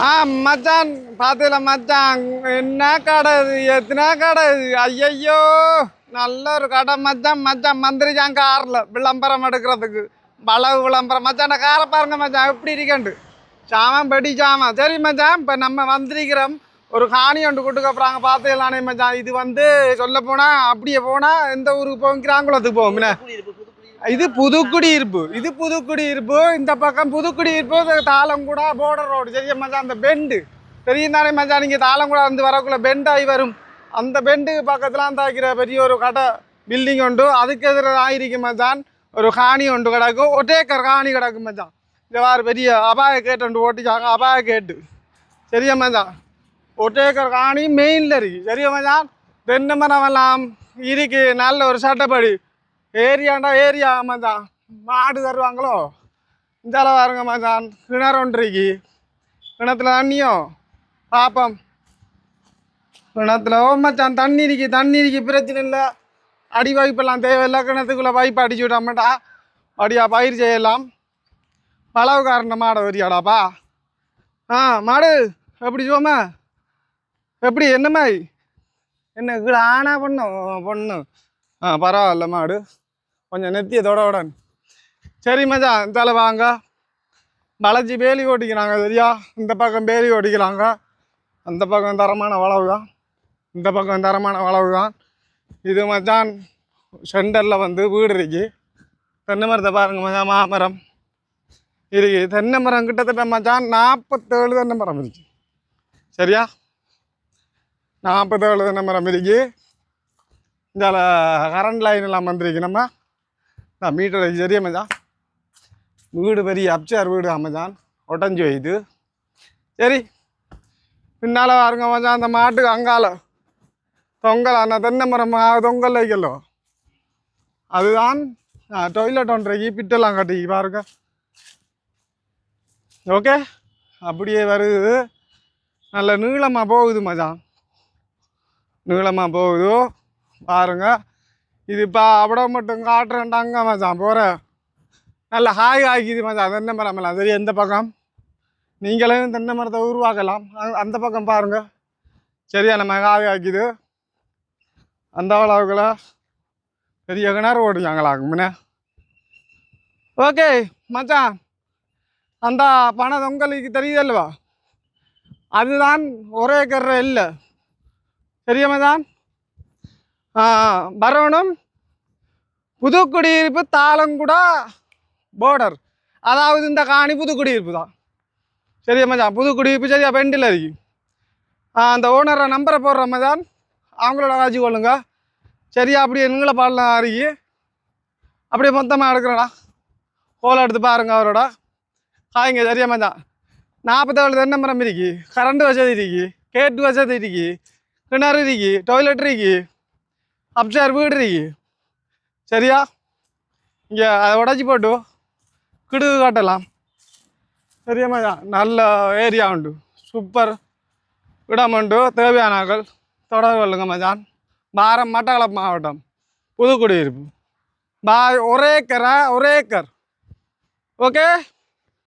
மச்சான் பாத்துல மச்சான் என்ன கடை இது எத்தனை கடை இது ஐயையோ நல்ல ஒரு கடை மச்சான் மச்சான் மந்திரிச்சான் காரில் விளம்பரம் எடுக்கிறதுக்கு பலவு விளம்பரம் மச்சான் காரை பாருங்க மச்சான் எப்படி இருக்கண்டு சாமான் பெடி சாமான் சரி மச்சான் இப்போ நம்ம வந்திருக்கிறோம் ஒரு காணி ஒன்று கொடுக்க போகிறாங்க பார்த்துக்கலானே மச்சான் இது வந்து சொல்ல போனால் அப்படியே போனால் எந்த ஊருக்கு போகும் கிராங்குளத்துக்கு போகும் இது புதுக்குடியிருப்பு இந்த பக்கம் புதுக்குடியிருப்பு தாளங்குடா போர்டர் ரோடு சரியா மச்சான் அந்த பெண்டு தெரியும் தானே மச்சான் நீங்கள் தாளங்குடா வந்து வரக்குள்ள பெண்ட் ஆகி வரும் அந்த பெண்டுக்கு பக்கத்தில் அந்த ஆகிற பெரிய ஒரு கடை பில்டிங் உண்டு அதுக்கு எதிராக ஆயிருக்கு மச்சான் ஒரு காணி ஒன்று கிடக்கும் ஒட்டேக்கர் காணி கிடக்கும் மச்சான் இந்த வார பெரிய அபாய கேட்டு ஒன்று ஓட்டிச்சாங்க அபாய கேட்டு சரியா மச்சான் ஒட்டேக்கர் காணி மெயினில் இருக்குது சரியா மச்சான் தென்னை மரம் எல்லாம் இருக்கு நல்ல ஒரு சட்டப்படி ஏரியா மச்சான் மாடு தருவாங்களோ இந்த பாருங்க மச்சான் கிணறு ஒன்றைக்கு கிணத்துல தண்ணியும் பாப்பம் கிணத்துல மச்சான் தண்ணி இருக்கு பிரச்சனை இல்லை அடி வாய்ப்பெல்லாம் தேவையில்லை கிணத்துக்குள்ளே பைப்பு அடிச்சு விடாமட்டா அப்படியா பயிர் செய்யலாம் பழவுக்காரண்ட மாடை வரியாடாப்பா மாடு எப்படி சோமா எப்படி என்ன மாதிரி என்ன கீழே ஆனா பொண்ணு பரவாயில்ல மாடு கொஞ்சம் நெத்திய தொடவுடன் சரி மச்சான் தலை வாங்க வளைச்சி பேலி ஓட்டிக்கிறாங்க சரியா இந்த பக்கம் பேலி ஓட்டிக்கிறாங்க அந்த பக்கம் தரமான வளவு தான் இந்த பக்கம் தரமான வளவு தான் இது மச்சான் சென்டரில் வந்து வீடு இருக்கு தென்னை மரத்தை பாருங்க மச்சான் மாமரம் இருக்கு தென்னை மரம் கிட்டத்தட்ட மச்சான் 47 தென்னை மரம் இருக்கு சரியா 47 தென்னை மரம் இருக்கு இந்த கரண்ட் லைன் எல்லாம் வந்துருக்கு நம்ம மீட்டர் சரியா மச்சான் வீடு பெரிய அப்சார் வீடு மச்சான் உடஞ்சி வைது சரி பின்னால் பாருங்க மச்சான் அந்த மாட்டுக்கு அங்கால தொங்கல் அந்த தென்னை மரம் தொங்கல் வைக்கலோ அதுதான் டொய்லெட் ஒன்றைக்கு பிட்டெல்லாம் கட்டி பாருங்க ஓகே அப்படியே வருது நல்ல நீளமாக போகுது மச்சான் நீளமாக போகுது பாருங்க இது இப்போ அப்படியே மட்டும் காட்டுறேன்டாங்க மச்சான் போகிற நல்ல ஹாய் ஆகிக்குது மச்சான் தென்னை மரமெல்லாம் சரி எந்த பக்கம் நீங்களும் தென்னை மரத்தை உருவாக்கலாம் அந்த பக்கம் பாருங்கள் சரியா நம்ம ஹாய் ஆக்கிது அந்த அளவுக்குள்ள பெரிய கிணறு ஓடிச்சாங்களாங்க முன்னே ஓகே மச்சான் அந்த பணம் உங்களுக்கு தெரியுதல்வா அதுதான் ஒரே கர்ற இல்லை சரியா மச்சான் வரணும் புதுக்குடியிருப்பு தாளங்குடா போர்டர் அதாவது இந்த காணி புதுக்குடியிருப்பு தான் சரியா மச்சான் புதுக்குடியிருப்பு சரியா பெண்டில் இருக்கு அந்த ஓனரை நம்பரை போடுற மச்சான் அவங்களோட ராஜி கொள்ளுங்க சரியா அப்படியே நீங்கள பாடலாம் அறிக்கி அப்படியே மொத்தமாக எடுக்கிறேடா கோலை எடுத்து பாருங்க அவரோட காய்ங்க சரியா மச்சான் 47 தென்னை மரம் இருக்கு கரண்ட் வசதி இருக்கு கேட்டு வசதி இருக்கு கிணறு இருக்கு டாய்லெட் இருக்கு அப்சார் வீடு இருக்கு சரியா இங்கே அதை உடச்சி போட்டு கிடுகு காட்டலாம் சரியா மச்சான் நல்ல ஏரியா உண்டு சூப்பர் இடம் உண்டு தேவையானாக்கள் தொடர்பு கொள்ளுங்க மச்சான் பாரம் மட்டக்களப்பு மாவட்டம் புதுக்குடியிருப்பு ஒரே ஏக்கர் ஓகே